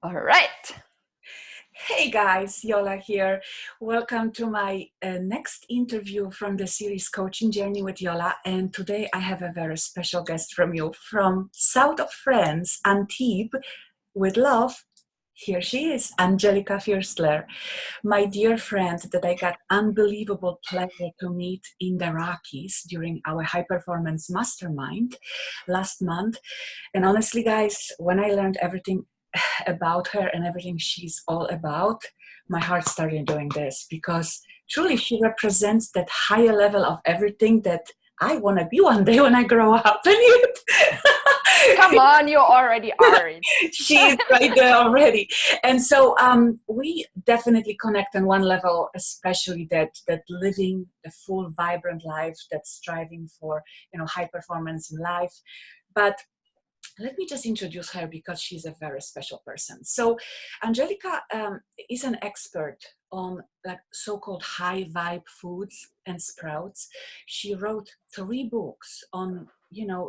All right. Hey guys, Jola here. Welcome to my next interview from the series Coaching Journey with Jola. And today I have a very special guest from you from south of France, Antibes, with love. Here she is, Angelica Fürstler, my dear friend that I got unbelievable pleasure to meet in the Rockies during our high performance mastermind last month. And honestly, guys, when I learned everything about her and everything she's all about, my heart started doing this because truly she represents that higher level of everything that I want to be one day when I grow up. And yet, Come on, you already are it. she's right there already. And so we definitely connect on one level, especially that living a full, vibrant life, that's striving for, high performance in life. But let me just introduce her because she's a very special person. So Angelica is an expert on like so-called high vibe foods and sprouts. She wrote 3 books on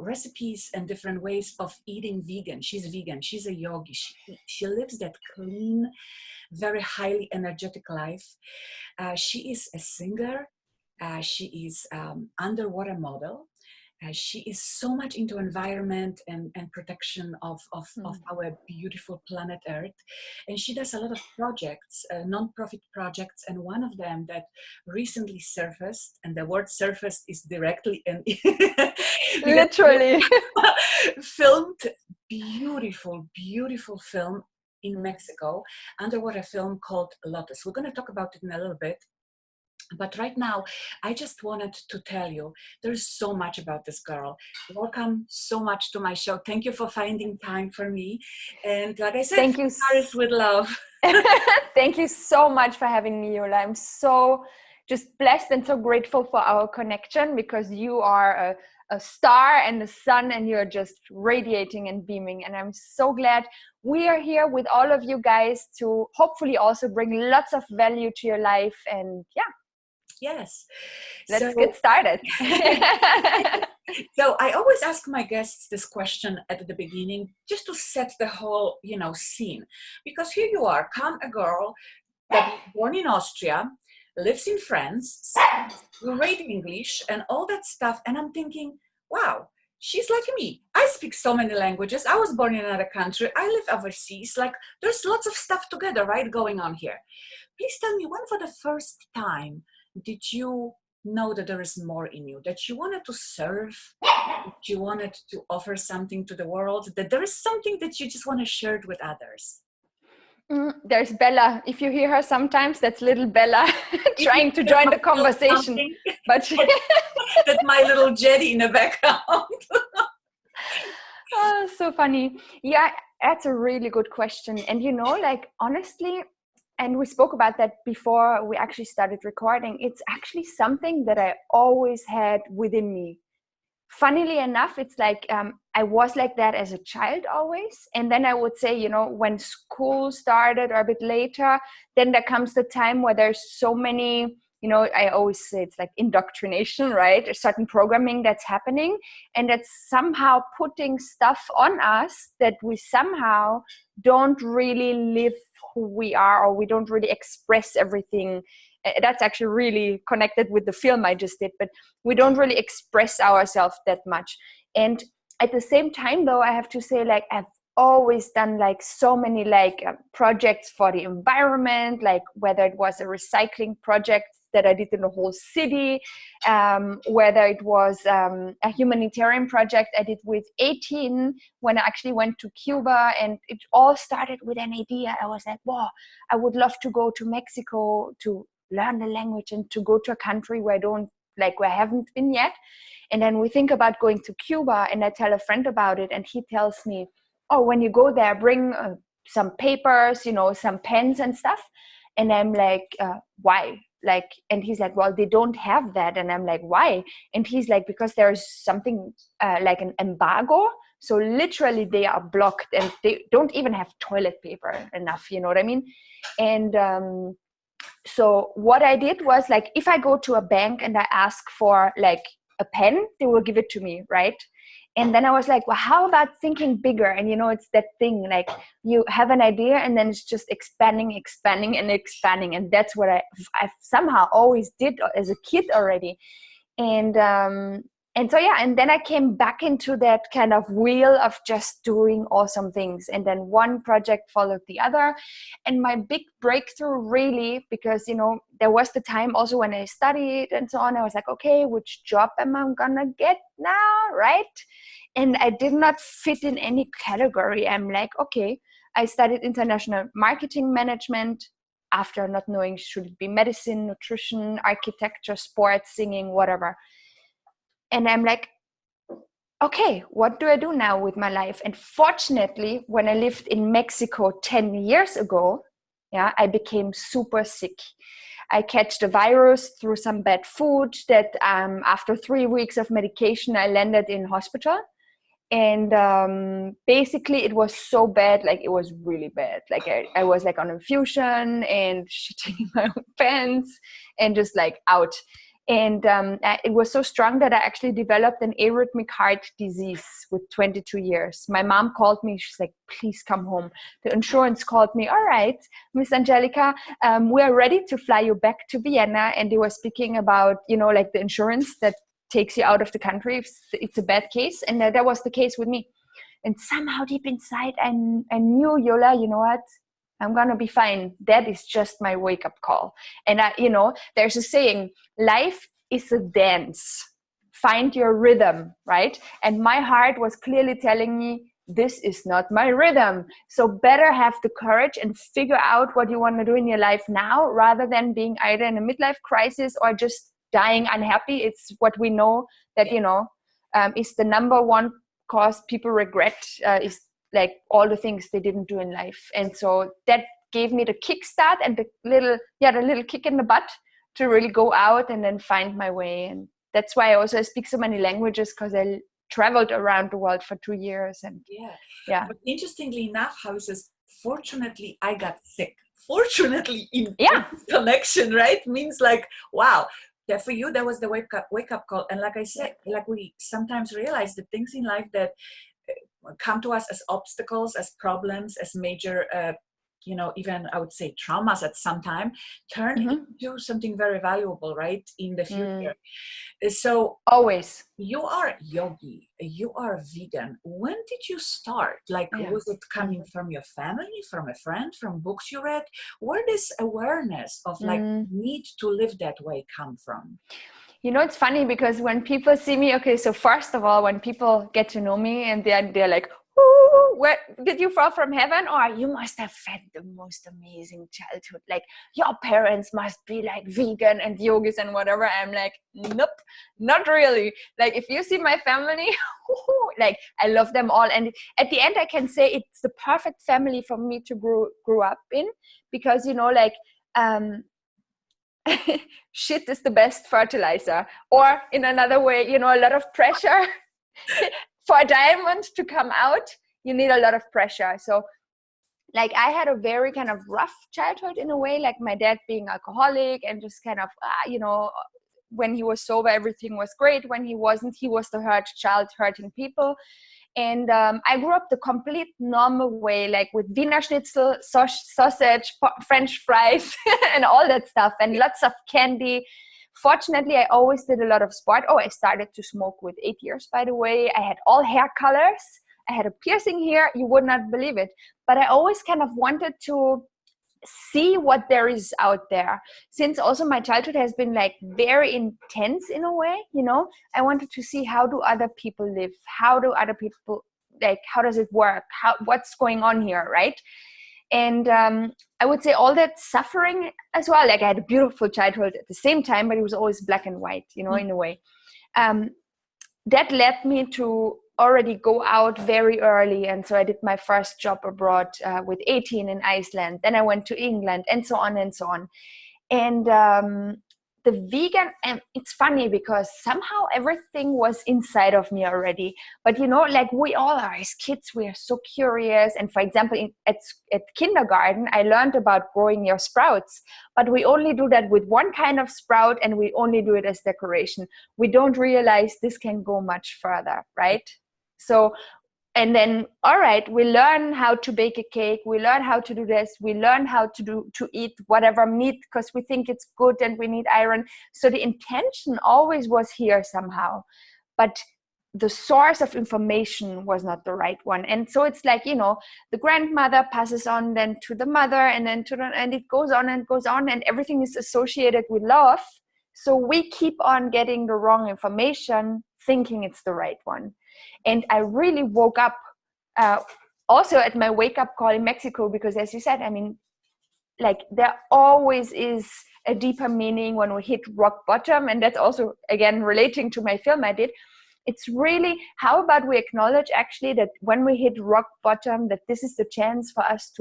recipes and different ways of eating vegan. She's vegan. She's a yogi. She lives that clean, very highly energetic life. She is a singer. She is underwater model. She is so much into environment and protection of our beautiful planet Earth. And she does a lot of projects, non-profit projects. And one of them that recently surfaced, and the word surfaced is directly in Literally. filmed beautiful, beautiful film in Mexico, underwater film called Lotus. We're going to talk about it in a little bit. But right now, I just wanted to tell you, there's so much about this girl. Welcome so much to my show. Thank you for finding time for me. And like I said, Thank you. Start with love. Thank you so much for having me, Jola. I'm so just blessed and so grateful for our connection because you are a star and the sun and you're just radiating and beaming. And I'm so glad we are here with all of you guys to hopefully also bring lots of value to your life. And yeah. Yes. Let's get started. So I always ask my guests this question at the beginning, just to set the whole, scene. Because here you are, come a girl that was born in Austria, lives in France, great English and all that stuff. And I'm thinking, wow, she's like me. I speak so many languages. I was born in another country. I live overseas. Like there's lots of stuff together, right, going on here. Please tell me, when for the first time did you know that there is more in you, that you wanted to serve, that you wanted to offer something to the world, that there is something that you just want to share it with others? There's Bella. If you hear her sometimes, that's little Bella trying to join the conversation. But that's my little jetty in the background. Oh, so funny. Yeah, that's a really good question. And like honestly, and we spoke about that before we actually started recording, it's actually something that I always had within me. Funnily enough, it's like I was like that as a child always. And then I would say, when school started or a bit later, then there comes the time where there's so many, I always say it's like indoctrination, right? A certain programming that's happening and that's somehow putting stuff on us that we somehow don't really live who we are, or we don't really express everything. That's actually really connected with the film I just did, but we don't really express ourselves that much. And at the same time though, I have to say, like, I've always done like so many projects for the environment, like whether it was a recycling project that I did in the whole city, whether it was a humanitarian project I did with 18 when I actually went to Cuba. And it all started with an idea. I was like, wow, I would love to go to Mexico to learn the language and to go to a country where I haven't been yet. And then we think about going to Cuba, and I tell a friend about it, and he tells me, oh, when you go there, bring some papers, some pens and stuff. And I'm like, why? And he's like, well, they don't have that. And I'm like, why? And he's like, because there's something like an embargo. So literally they are blocked and they don't even have toilet paper enough. You know what I mean? And so what I did was, like, if I go to a bank and I ask for like a pen, they will give it to me, right? And then I was like, well, how about thinking bigger? And it's that thing, like you have an idea and then it's just expanding and expanding. And that's what I somehow always did as a kid already. And so and then I came back into that kind of wheel of just doing awesome things, and then one project followed the other. And my big breakthrough really, because there was the time also when I studied and so on, I was like, okay, which job am I gonna get now, right? And I did not fit in any category. I'm like, okay, I studied international marketing management after not knowing, should it be medicine, nutrition, architecture, sports, singing, whatever. And I'm like, okay, what do I do now with my life? And fortunately, when I lived in Mexico 10 years ago, I became super sick. I catch the virus through some bad food that after 3 weeks of medication, I landed in hospital. And basically it was so bad, like it was really bad. Like I was like on infusion and shitting in my own pants and just like out. And it was so strong that I actually developed an arrhythmic heart disease with 22 years. My mom called me. She's like, please come home. The insurance called me. All right, Miss Angelica, we are ready to fly you back to Vienna. And they were speaking about, like the insurance that takes you out of the country if it's a bad case. And that was the case with me. And somehow deep inside, I knew, Jola, you know what? I'm going to be fine. That is just my wake-up call. And, there's a saying, life is a dance. Find your rhythm, right? And my heart was clearly telling me, this is not my rhythm. So better have the courage and figure out what you want to do in your life now, rather than being either in a midlife crisis or just dying unhappy. It's what we know that, is the number one cause people regret, is like all the things they didn't do in life. And so that gave me the kickstart and the little kick in the butt to really go out and then find my way. And that's why I also speak so many languages, because I traveled around the world for 2 years. And But interestingly enough, how it says, fortunately I got sick. Fortunately in connection, right? Means like, wow. That for you, that was the wake up call. And like I said, like we sometimes realize the things in life that come to us as obstacles, as problems, as major, even I would say traumas at some time, turn into something very valuable, right, in the future. So always. You are yogi, you are vegan. When did you start? Like, was it coming from your family, from a friend, from books you read? Where does awareness of like need to live that way come from? It's funny because when people see me, okay, so first of all, when people get to know me and they're like, ooh, where did you fall from heaven? Or you must have had the most amazing childhood. Like your parents must be like vegan and yogis and whatever. I'm like, nope, not really. Like if you see my family, like I love them all. And at the end, I can say it's the perfect family for me to grow up in, because, shit is the best fertilizer. Or in another way, a lot of pressure for a diamond to come out, you need a lot of pressure. So like I had a very kind of rough childhood in a way, like my dad being alcoholic and just kind of, when he was sober, everything was great. When he wasn't, he was the hurt child hurting people. And I grew up the complete normal way, like with Wiener Schnitzel, sausage, French fries, and all that stuff, and lots of candy. Fortunately, I always did a lot of sport. Oh, I started to smoke with 8 years, by the way. I had all hair colors. I had a piercing here. You would not believe it. But I always kind of wanted to see what there is out there. Since also my childhood has been like very intense in a way, I wanted to see, how do other people live? How do other people, like, how does it work? What's going on here, right? And I would say all that suffering as well. Like I had a beautiful childhood at the same time, but it was always black and white, in a way. That led me to already go out very early. And so I did my first job abroad with 18 in Iceland. Then I went to England and so on and so on. And the vegan, and it's funny because somehow everything was inside of me already. But like we all are as kids, we are so curious. And for example, at kindergarten, I learned about growing your sprouts, but we only do that with one kind of sprout, and we only do it as decoration. We don't realize this can go much further, right? So, and then, all right, we learn how to bake a cake, we learn how to do this, we learn how to eat whatever meat because we think it's good and we need iron. So the intention always was here somehow, but the source of information was not the right one. And so it's like, you know, the grandmother passes on then to the mother, and then to the, and it goes on and goes on, and everything is associated with love. So we keep on getting the wrong information, thinking it's the right one. And I really woke up also at my wake up call in Mexico, because as you said, I mean, like there always is a deeper meaning when we hit rock bottom. And that's also, again, relating to my film I did. It's really, how about we acknowledge actually that when we hit rock bottom, that this is the chance for us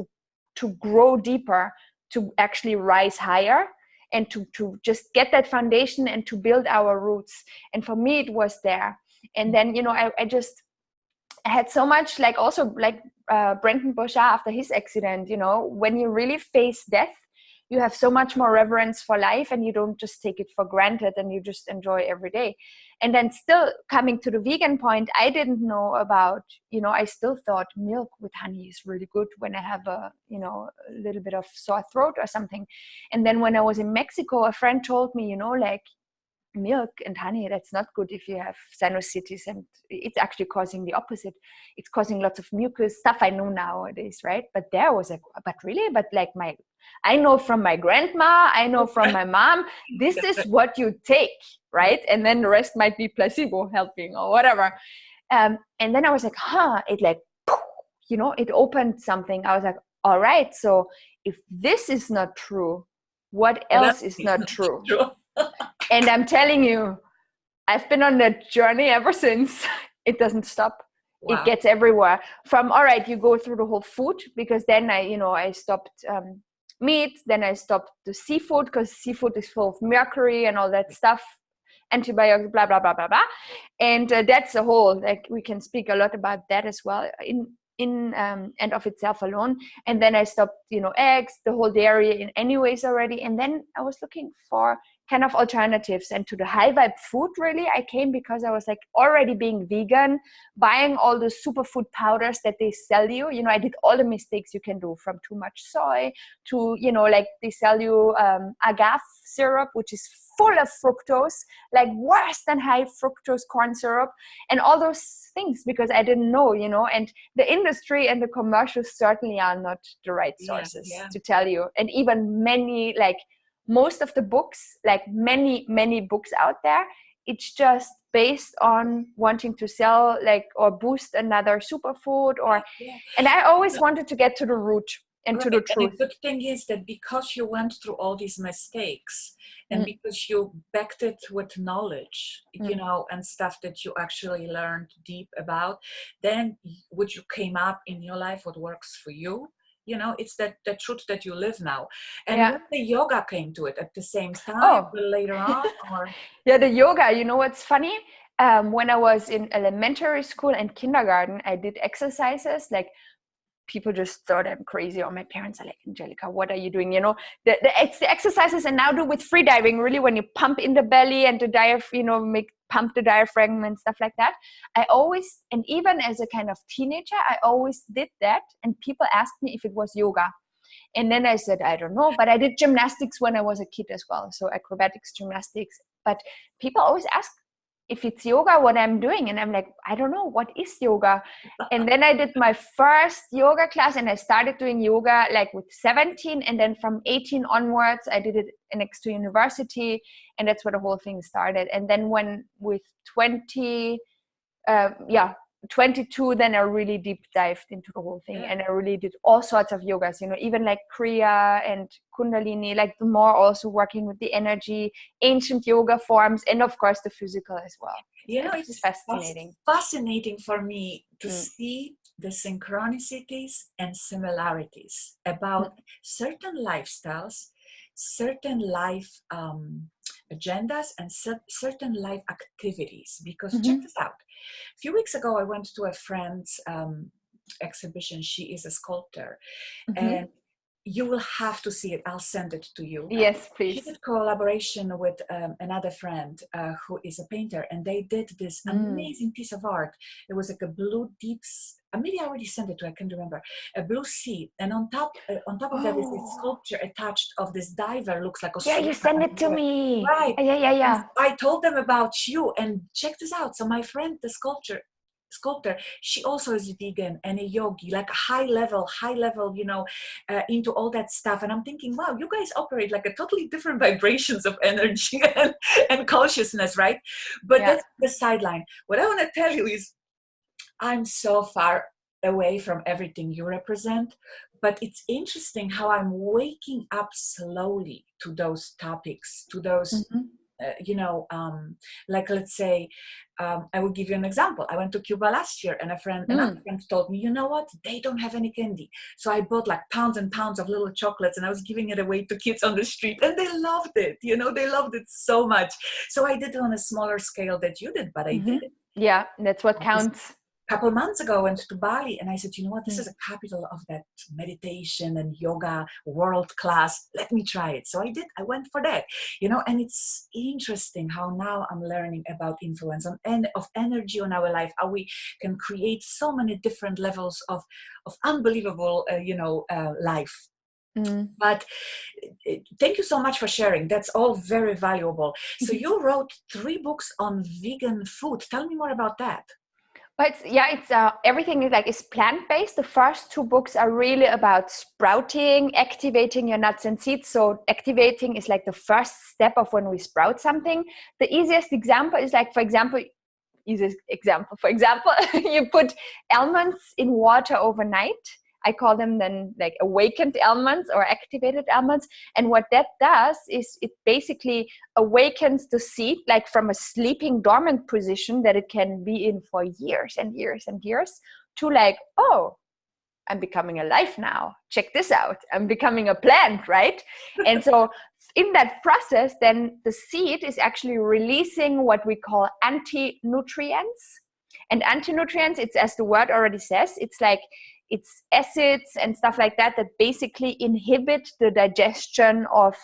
to grow deeper, to actually rise higher, and to just get that foundation and to build our roots. And for me, it was there. And then, you know, I had so much, like also like Brendan Bouchard after his accident, you know, when you really face death, you have so much more reverence for life, and you don't just take it for granted, and you just enjoy every day. And then still coming to the vegan point, I didn't know about, you know, I still thought milk with honey is really good when I have a, you know, a little bit of sore throat or something. And then when I was in Mexico, a friend told me, you know, like, milk and honey, that's not good if you have sinusitis, and it's actually causing the opposite. It's causing lots of mucus, stuff I know nowadays, right? But there was like, but really, but like I know from my grandma, I know from my mom, this is what you take, right? And then the rest might be placebo helping or whatever. And then I was like, it like, you know, it opened something. I was like, all right, so if this is not true, what else is not true? And I'm telling you, I've been on that journey ever since. It doesn't stop. Wow. It gets everywhere. From, all right, you go through the whole food, because then I stopped meat. Then I stopped the seafood, because seafood is full of mercury and all that stuff, antibiotics, blah, blah, blah, blah, blah. And that's a whole, like, we can speak a lot about that as well in and of itself alone. And then I stopped, you know, eggs, the whole dairy in anyways already. And then I was looking for kind of alternatives, and to the Highvibe food, really, I came because I was like already being vegan, buying all the superfood powders that they sell you. You know, I did all the mistakes you can do, from too much soy to, you know, like they sell you agave syrup, which is full of fructose, like worse than high fructose corn syrup, and all those things, because I didn't know, you know. And the industry and the commercials certainly are not the right sources to tell you. And even many, like most of the books, like many books out there, it's just based on wanting to sell, like, or boost another superfood, or and I always wanted to get to the root and to the truth. And the good thing is that because you went through all these mistakes, and because you backed it with knowledge, you know, and stuff that you actually learned deep about, then what you came up in your life, what works for you, you know, it's the truth that you live now. And when the yoga came to it at the same time, later on, or the yoga, you know what's funny? When I was in elementary school and kindergarten, I did exercises, like, people just thought I'm crazy, or my parents are like, Angelica, what are you doing? You know, it's the exercises, and now do with free diving, really, when you pump in the belly and the diaphragm, you know, pump the diaphragm and stuff like that. I always, and even as a kind of teenager, I always did that. And people asked me if it was yoga. And then I said, I don't know, but I did gymnastics when I was a kid as well. So acrobatics, gymnastics. But people always ask if it's yoga, what I'm doing. And I'm like, I don't know, what is yoga? And then I did my first yoga class, and I started doing yoga like with 17. And then from 18 onwards, I did it next to university. And that's where the whole thing started. And then when with 22, then I really deep dived into the whole thing. And I really did all sorts of yogas, you know, even like Kriya and Kundalini, like the more also working with the energy, ancient yoga forms, and of course the physical as well. You know, it's fascinating for me to see the synchronicities and similarities about certain lifestyles, certain life agendas, and certain life activities. Because check this out. A few weeks ago, I went to a friend's exhibition. She is a sculptor, and you will have to see it. I'll send it to you. Yes, She please. did collaboration with another friend who is a painter, and they did this amazing piece of art. It was like a blue deep, maybe I already sent it to, I can't remember, a blue sea, and on top of that is this sculpture attached of this diver, looks like a Yeah, you send it to me. Right. Yeah. I told them about you, and check this out. So my friend, the sculptor, she also is a vegan and a yogi, like high level, into all that stuff. And I'm thinking, wow, you guys operate like a totally different vibrations of energy and consciousness, right? But that's the sideline. What I want to tell you is I'm so far away from everything you represent, but it's interesting how I'm waking up slowly to those topics, to those like, let's say, I will give you an example. I went to Cuba last year, and another friend told me, you know what? They don't have any candy. So I bought like pounds and pounds of little chocolates, and I was giving it away to kids on the street, and they loved it. They loved it so much. So I did it on a smaller scale that you did, but I did it. Yeah, that's what counts. Couple months ago, I went to Bali, and I said, you know what, this is a capital of that meditation and yoga, world class. Let me try it. So I did. I went for that, and it's interesting how now I'm learning about influence of energy on our life, how we can create so many different levels of unbelievable, life. But thank you so much for sharing. That's all very valuable. So you wrote 3 books on vegan food. Tell me more about that. But it's everything is plant-based. The first 2 books are really about sprouting, activating your nuts and seeds. So activating is like the first step of when we sprout something. The easiest example is for example, you put almonds in water overnight. I call them then like awakened almonds or activated almonds. And what that does is it basically awakens the seed like from a sleeping dormant position that it can be in for years and years and years to like, oh, I'm becoming alive now. Check this out. I'm becoming a plant, right? And so in that process, then the seed is actually releasing what we call anti-nutrients. And anti-nutrients, it's as the word already says, it's acids and stuff like that basically inhibit the digestion of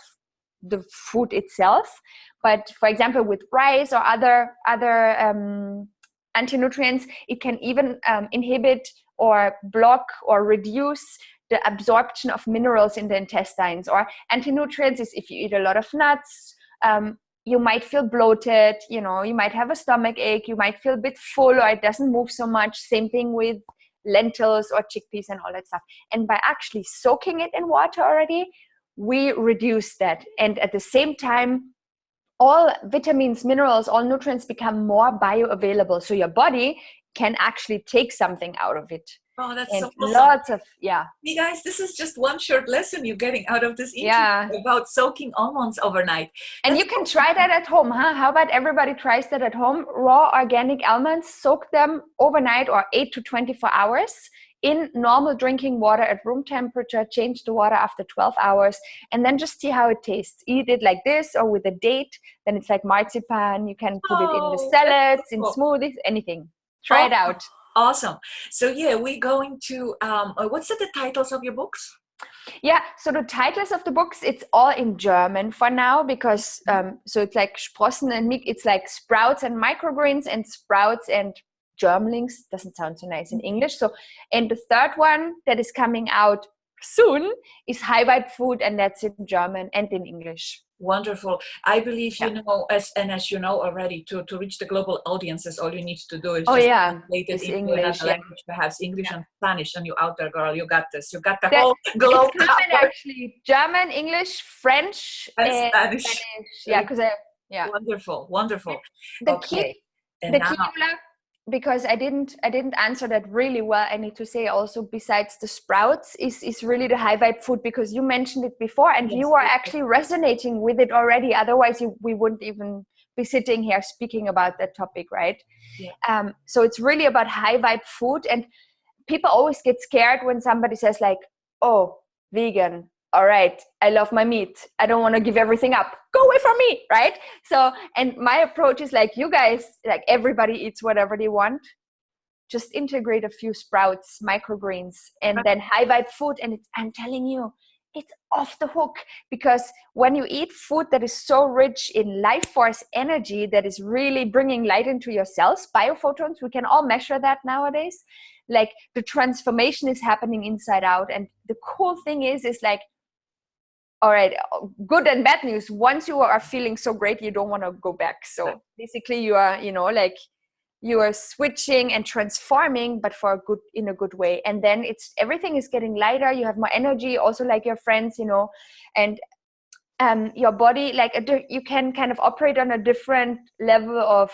the food itself. But for example, with rice or other anti-nutrients, it can even inhibit or block or reduce the absorption of minerals in the intestines. Or anti-nutrients is if you eat a lot of nuts, you might feel bloated, you might have a stomach ache, you might feel a bit full or it doesn't move so much. Same thing with lentils or chickpeas and all that stuff. And by actually soaking it in water already, we reduce that. And at the same time, all vitamins, minerals, all nutrients become more bioavailable. So your body can actually take something out of it. Oh, that's and so awesome. Lots of, Hey guys, this is just one short lesson you're getting out of this interview about soaking almonds overnight. And you can try that at home, huh? How about everybody tries that at home? Raw organic almonds, soak them overnight or 8 to 24 hours in normal drinking water at room temperature, change the water after 12 hours, and then just see how it tastes. Eat it like this or with a date, then it's like marzipan. You can put it in the salads, in smoothies, anything. Try it out. Awesome. So we're going to, what's the titles of your books? Yeah, so the titles of the books, it's all in German for now because, so it's like Sprossen and it's like sprouts and microgreens and sprouts and germlings. Doesn't sound so nice in English. So, and the third one that is coming out soon is Highvibe food, and that's in German and in English. Wonderful. I believe, as you know already, to reach the global audiences, all you need to do is translate it into English, another language, perhaps English and Spanish, and you're out there, girl. You got this. You got the whole globe covered. Actually, German, English, French, and Spanish. Yeah, because Wonderful. The key, because I didn't answer that really well. I need to say also, besides the sprouts, is really the Highvibe food, because you mentioned it before and you are actually resonating with it already. Otherwise, we wouldn't even be sitting here speaking about that topic, right? Yeah. So it's really about Highvibe food, and people always get scared when somebody says like, "Oh, vegan. All right, I love my meat. I don't want to give everything up. Go away from me," right? So, and my approach is like, you guys, like everybody eats whatever they want. Just integrate a few sprouts, microgreens, and then Highvibe food. And I'm telling you, it's off the hook, because when you eat food that is so rich in life force energy, that is really bringing light into your cells, biophotons, we can all measure that nowadays. Like the transformation is happening inside out. And the cool thing is like, all right, good and bad news. Once you are feeling so great, you don't want to go back. So basically you are, like you are switching and transforming, but in a good way. And then everything is getting lighter. You have more energy, also like your friends, and your body, like you can kind of operate on a different level of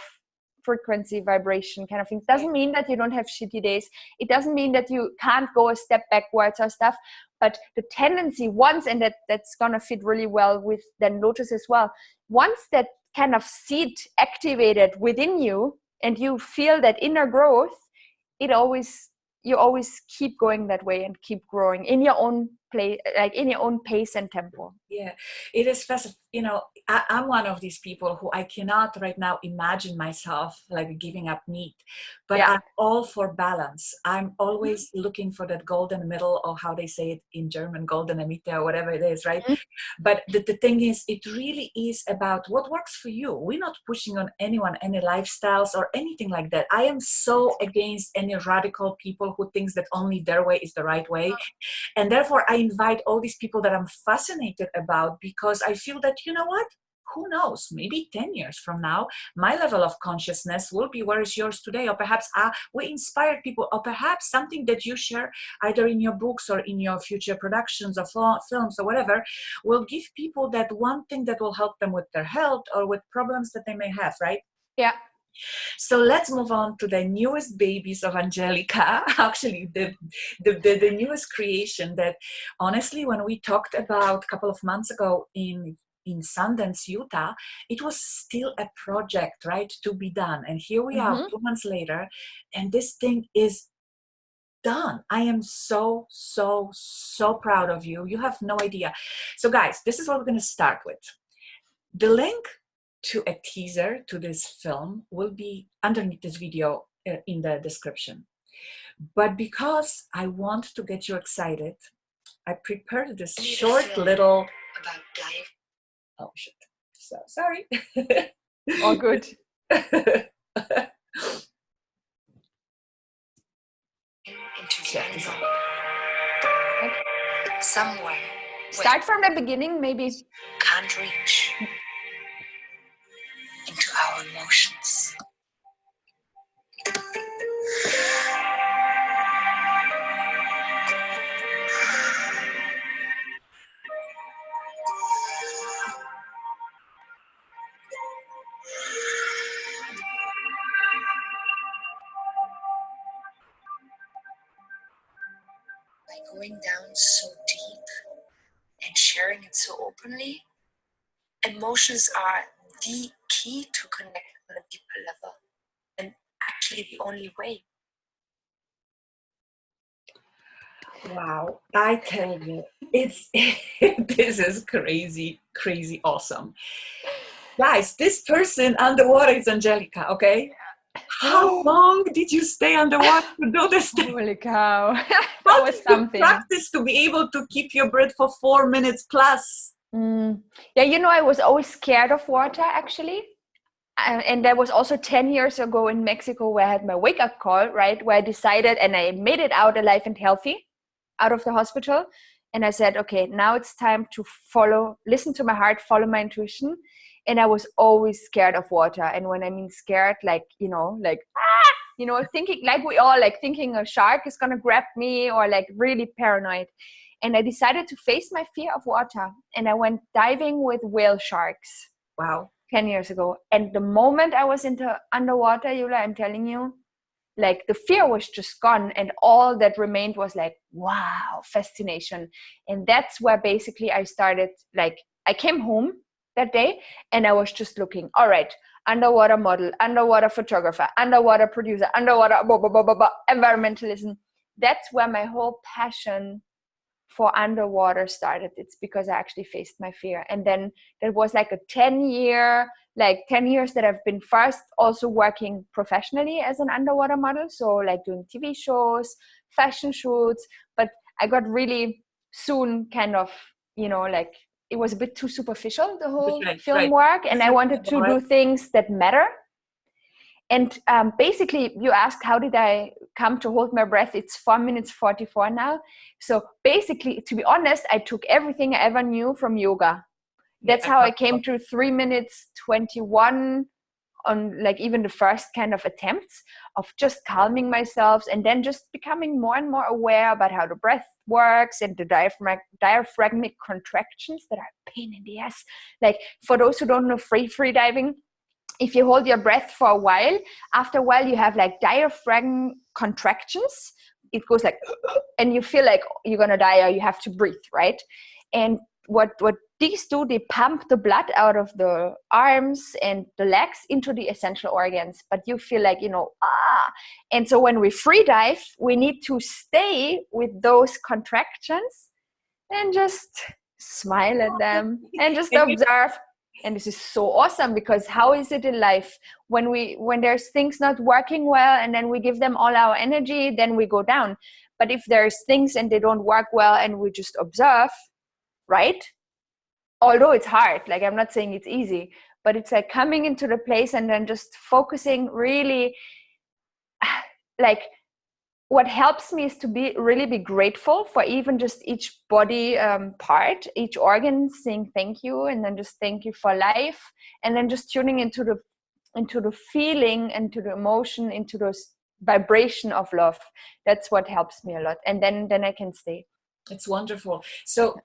frequency, vibration kind of thing. It doesn't mean that you don't have shitty days. It doesn't mean that you can't go a step backwards or stuff. But the tendency once, and that's gonna fit really well with then Lotus as well. Once that kind of seed activated within you, and you feel that inner growth, you always keep going that way and keep growing in your own play, like in your own pace and tempo. Yeah, it is fascinating. I'm one of these people who I cannot right now imagine myself like giving up meat, but I'm all for balance. I'm always looking for that golden middle, or how they say it in German, goldene Mitte, or whatever it is, right? But the thing is, it really is about what works for you. We're not pushing on anyone, any lifestyles or anything like that. I am so against any radical people who thinks that only their way is the right way. And therefore, I invite all these people that I'm fascinated about, because I feel that, you know what? Who knows? Maybe 10 years from now, my level of consciousness will be where is yours today. Or perhaps we inspired people, or perhaps something that you share either in your books or in your future productions or films or whatever, will give people that one thing that will help them with their health or with problems that they may have, right? Yeah. So let's move on to the newest babies of Angelica, actually the newest creation that honestly, when we talked about a couple of months ago in Sundance, Utah, it was still a project, right, to be done. And here we are 2 months later, and this thing is done. I am so, so, so proud of you. You have no idea. So guys, this is what we're going to start with. The link to a teaser to this film will be underneath this video in the description. But because I want to get you excited, I prepared this short little about life. Oh shit! So sorry. All good. Check this out. Somewhere. Start from the beginning, maybe. Can't reach into our emotions. By going down so deep and sharing it so openly, emotions are the key to connect on a deeper level, and actually the only way. Wow, I tell you, this is crazy, crazy awesome. Guys, this person underwater is Angelica, okay? How long did you stay underwater to do this thing? Holy cow. That was something. Practice to be able to keep your breath for 4 minutes plus. Yeah, I was always scared of water, actually. And that was also 10 years ago in Mexico, where I had my wake-up call, right? Where I decided, and I made it out alive and healthy out of the hospital. And I said, okay, now it's time to listen to my heart, follow my intuition. And I was always scared of water. And when I mean scared, thinking like we all, like thinking a shark is going to grab me, or like really paranoid. And I decided to face my fear of water. And I went diving with whale sharks. Wow. 10 years ago. And the moment I was underwater, Jola, I'm telling you, like the fear was just gone, and all that remained was like, wow, fascination. And that's where basically I started, like I came home that day and I was just looking, all right, underwater model, underwater photographer, underwater producer, underwater environmentalism. That's where my whole passion for underwater started. It's because I actually faced my fear. And then there was like a 10 years that I've been first also working professionally as an underwater model. So like doing TV shows, fashion shoots, but I got really soon kind of, like it was a bit too superficial, the whole film Right. work. And I wanted to do things that matter. And basically, you asked, how did I come to hold my breath? It's 4 minutes 44 now. So basically, to be honest, I took everything I ever knew from yoga. That's how I came to 3 minutes 21 on like even the first kind of attempts of just calming myself, and then just becoming more and more aware about how the breath works and the diaphragmic contractions that are a pain in the ass. Like for those who don't know free diving, if you hold your breath for a while, after a while you have like diaphragm contractions. It goes like, and you feel like you're gonna die or you have to breathe, right? And what these do, they pump the blood out of the arms and the legs into the essential organs, but you feel like, and so when we free dive, we need to stay with those contractions and just smile at them and just observe. And this is so awesome, because how is it in life when there's things not working well and then we give them all our energy, then we go down. But if there's things and they don't work well and we just observe, right? Although it's hard, like I'm not saying it's easy, but it's like coming into the place and then just focusing really, like what helps me is to really be grateful for even just each body part, each organ, saying thank you, and then just thank you for life, and then just tuning into the feeling, into the emotion, into those vibration of love. That's what helps me a lot, and then I can stay. It's wonderful. So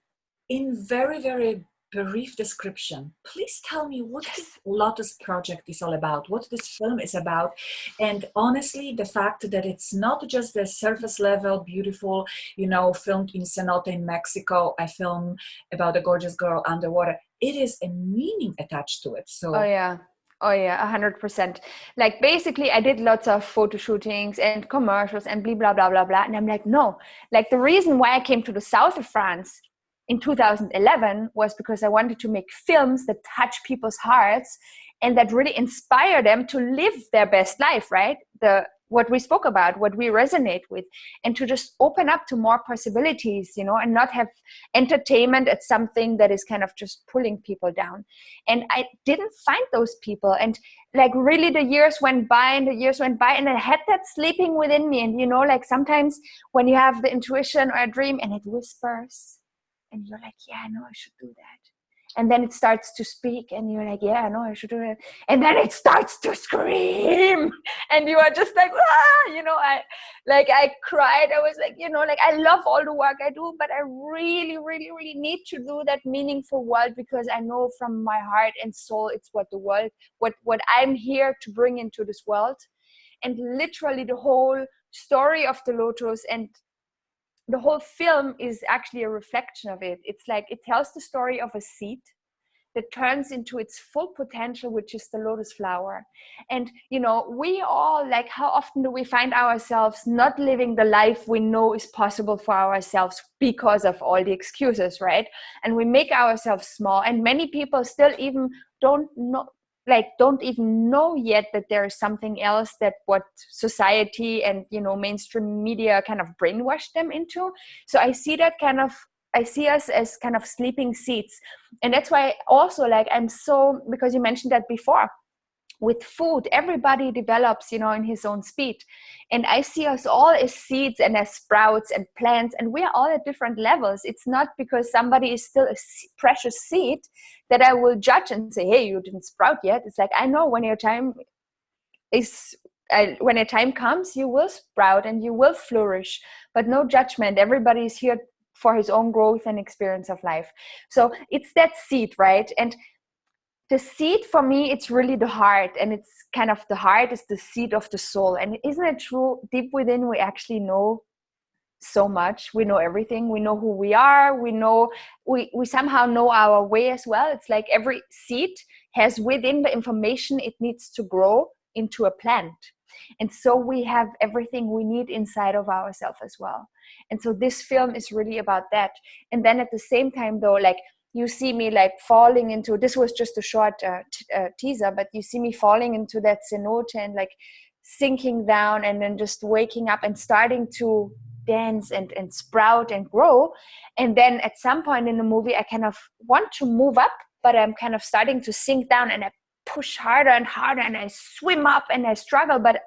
in very, very brief description, please tell me what this Lotus project is all about, what this film is about. And honestly, the fact that it's not just the surface level, beautiful, filmed in cenote in Mexico, a film about a gorgeous girl underwater. It is a meaning attached to it. So Oh yeah, 100%. Like basically I did lots of photo shootings and commercials and blah blah blah blah, and I'm like, no, like the reason why I came to the south of France in 2011 was because I wanted to make films that touch people's hearts and that really inspire them to live their best life, right? What we spoke about, what we resonate with, and to just open up to more possibilities, and not have entertainment as something that is kind of just pulling people down. And I didn't find those people. And like really the years went by and I had that sleeping within me. And, like sometimes when you have the intuition or a dream and it whispers, and you're like, yeah, I know I should do that. And then it starts to speak and you're like, yeah, I know I should do it. And then it starts to scream and you are just like, I cried. I was like, I love all the work I do, but I really, really, really need to do that meaningful world, because I know from my heart and soul, it's what I'm here to bring into this world. And literally the whole story of the Lotus and the whole film is actually a reflection of it. It's like it tells the story of a seed that turns into its full potential, which is the lotus flower. And we all, like, how often do we find ourselves not living the life we know is possible for ourselves because of all the excuses, right? And we make ourselves small, and many people still even don't even know yet that there is something else, that what society and mainstream media kind of brainwashed them into. So I see us as kind of sleeping seeds. And that's why also, like, because you mentioned that before, with food, everybody develops, in his own speed. And I see us all as seeds and as sprouts and plants, and we're all at different levels. It's not because somebody is still a precious seed that I will judge and say, hey, you didn't sprout yet. It's like, I know when your time comes, you will sprout and you will flourish, but no judgment. Everybody is here for his own growth and experience of life. So it's that seed, right? And the seed for me, it's really the heart, and it's kind of the heart is the seed of the soul. And isn't it true? Deep within, we actually know so much. We know everything. We know who we are. We know we somehow know our way as well. It's like every seed has within the information it needs to grow into a plant. And so we have everything we need inside of ourselves as well. And so this film is really about that. And then at the same time, though, like, you see me like falling into, this was just a short teaser, but you see me falling into that cenote and like sinking down and then just waking up and starting to dance and sprout and grow. And then at some point in the movie, I kind of want to move up, but I'm kind of starting to sink down, and I push harder and harder, and I swim up and I struggle, but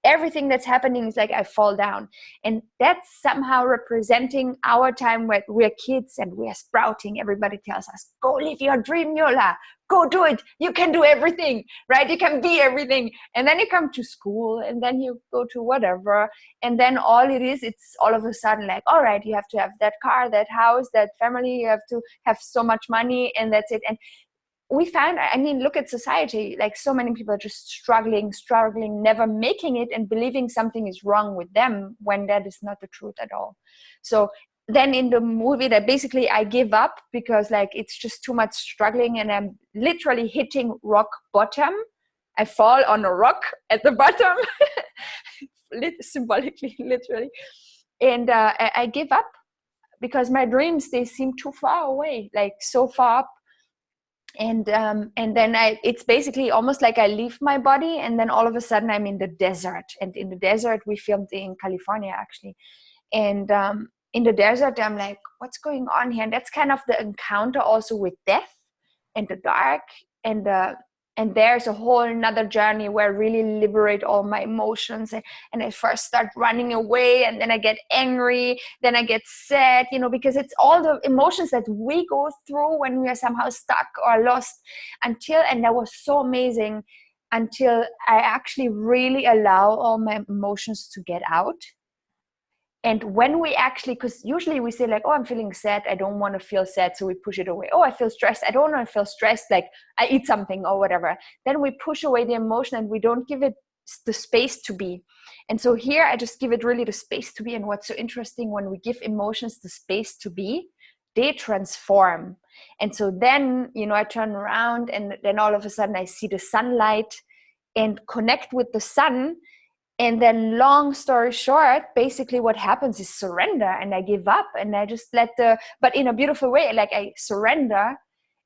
everything that's happening is like I fall down. And that's somehow representing our time where we're kids and we're sprouting. Everybody tells us, go live your dream, Jola, go do it, you can do everything, right? You can be everything. And then you come to school, and then you go to whatever, and then all it is, it's all of a sudden like, all right, you have to have that car, that house, that family, you have to have so much money, and that's it. And we found, I mean, look at society, like so many people are just struggling, never making it, and believing something is wrong with them when that is not the truth at all. So then in the movie, that basically I give up because like it's just too much struggling, and I'm literally hitting rock bottom. I fall on a rock at the bottom, symbolically, literally. And I give up because my dreams, they seem too far away, like so far up. And then it's basically almost like I leave my body, and then all of a sudden I'm in the desert. And in the desert, we filmed in California actually. And in the desert, I'm like, what's going on here? And that's kind of the encounter also with death and the dark. And there's a whole another journey where I really liberate all my emotions. And I first start running away, and then I get angry, then I get sad, because it's all the emotions that we go through when we are somehow stuck or lost and that was so amazing until I actually really allow all my emotions to get out. And when we actually, because usually we say like, oh, I'm feeling sad, I don't want to feel sad, so we push it away. Oh, I feel stressed, I don't want to feel stressed, like I eat something or whatever. Then we push away the emotion and we don't give it the space to be. And so here I just give it really the space to be. And what's so interesting, when we give emotions the space to be, they transform. And so then, I turn around, and then all of a sudden I see the sunlight and connect with the sun. And then long story short, basically what happens is surrender, and I give up, and I just but in a beautiful way, like I surrender,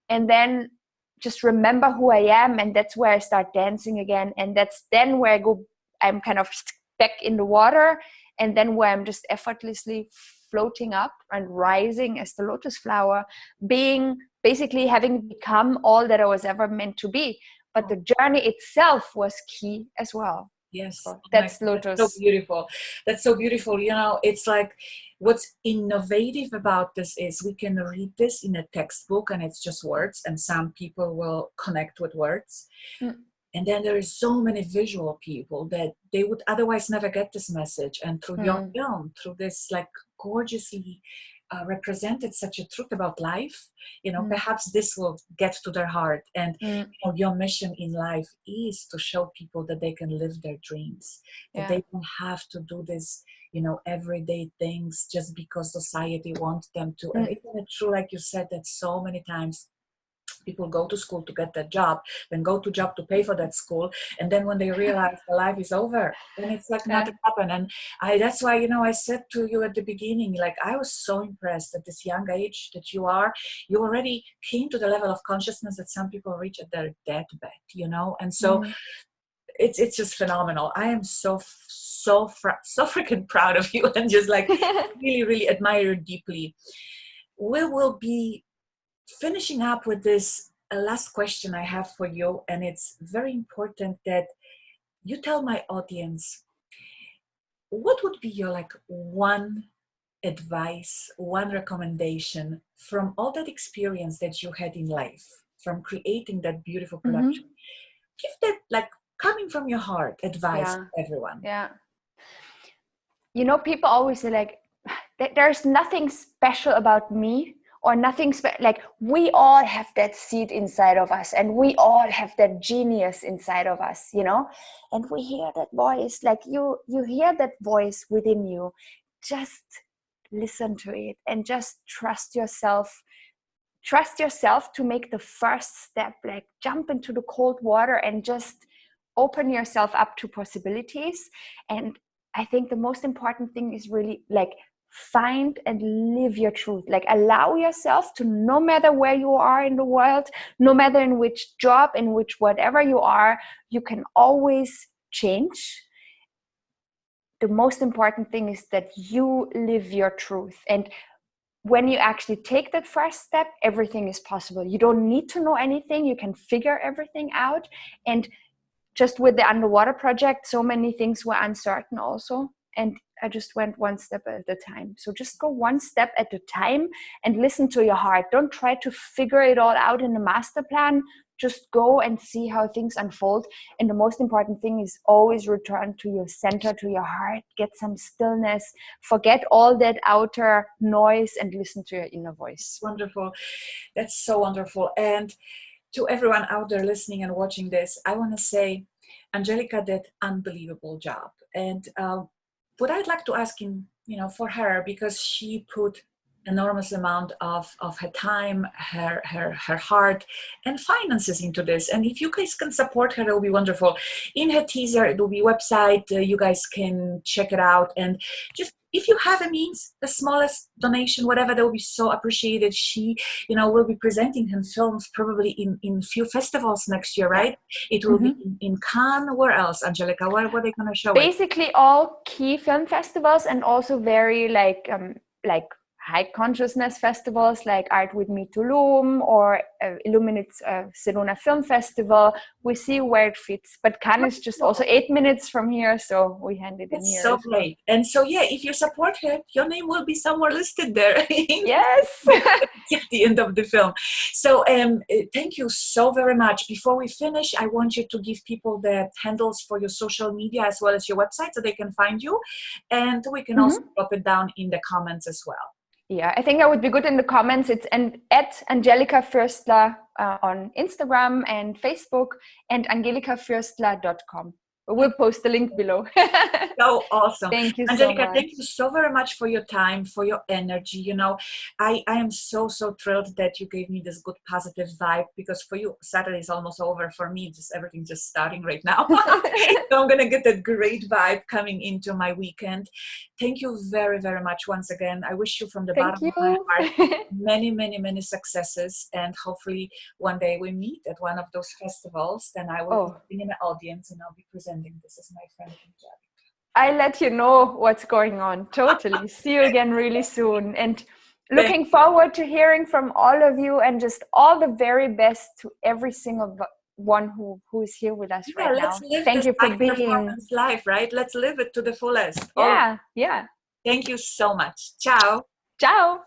and then just remember who I am. And that's where I start dancing again. And that's then where I'm kind of back in the water, and then where I'm just effortlessly floating up and rising as the lotus flower, basically having become all that I was ever meant to be. But the journey itself was key as well. Yes, that's Lotus. That's so beautiful. That's so beautiful. It's like what's innovative about this is we can read this in a textbook and it's just words, and some people will connect with words. And then there is so many visual people that they would otherwise never get this message. And through your film, through this like gorgeously represented such a truth about life, perhaps this will get to their heart. And your mission in life is to show people that they can live their dreams, that they don't have to do this, everyday things just because society wants them to. And isn't it true, like you said, that so many times people go to school to get that job, then go to job to pay for that school, and then when they realize the life is over, then it's like nothing happened. And that's why I said to you at the beginning, like I was so impressed at this young age that you already came to the level of consciousness that some people reach at their deathbed, and so it's just phenomenal. I am so freaking proud of you, and just like really, really admire you deeply. We will be finishing up with this last question I have for you, and it's very important that you tell my audience what would be your like one advice, one recommendation from all that experience that you had in life, from creating that beautiful production. Give that like coming from your heart advice to everyone. People always say like there's nothing special about me, or nothing like we all have that seed inside of us, and we all have that genius inside of us, and we hear that voice, like you hear that voice within you. Just listen to it and just trust yourself to make the first step, like jump into the cold water and just open yourself up to possibilities. And I think the most important thing is really like find and live your truth. Like allow yourself to, no matter where you are in the world, no matter in which job, in which whatever you are, you can always change. the most important thing is that you live your truth. And when you actually take that first step, everything is possible. You don't need to know anything. You can figure everything out. And just with the underwater project, so many things were uncertain also. And I just went one step at a time. So just go one step at a time and listen to your heart. Don't try to figure it all out in a master plan. Just go and see how things unfold. And the most important thing is always return to your center, to your heart. Get some stillness. Forget all that outer noise and listen to your inner voice. Wonderful. That's so wonderful. And to everyone out there listening and watching this, I want to say Angelica did an unbelievable job. And what I'd like to ask him, for her, because she put enormous amount of her time, her heart and finances into this. And if you guys can support her, it will be wonderful. In her teaser, it will be website. You guys can check it out. And just, if you have a means, the smallest donation, whatever, that will be so appreciated. She, will be presenting her films probably in few festivals next year, right? It will be in Cannes. Where else, Angelica? What are they going to show? Basically, all key film festivals, and also very like high consciousness festivals like Art with Me Tulum or Illuminate's Sedona Film Festival. We see where it fits, but Cannes is just also 8 minutes from here, so we hand it in here. So great. And so, yeah, if you support her, your name will be somewhere listed there. Yes. At the end of the film. So thank you so very much. Before we finish, I want you to give people the handles for your social media as well as your website so they can find you. And we can also drop it down in the comments as well. Yeah, I think that would be good in the comments. It's at Angelika Fürstler on Instagram and Facebook, and angelicafürstler.com. We'll post the link below. So awesome. Thank you, Angelica, so much. thank you so very much for your time, for your energy. I am so thrilled that you gave me this good positive vibe, because for you, Saturday is almost over. For me, everything just starting right now. So I'm going to get that great vibe coming into my weekend. Thank you very, very much once again. I wish you from the bottom of my heart many, many, many successes. And hopefully one day we meet at one of those festivals. Then I will be in the audience and I'll be presenting. This is my friend Angelica. I'll let you know what's going on. Totally. See you again really soon. And looking forward to hearing from all of you, and just all the very best to every single one who is here with us right now. Thank you for being life, right? Let's live it to the fullest. Yeah. Thank you so much. Ciao. Ciao.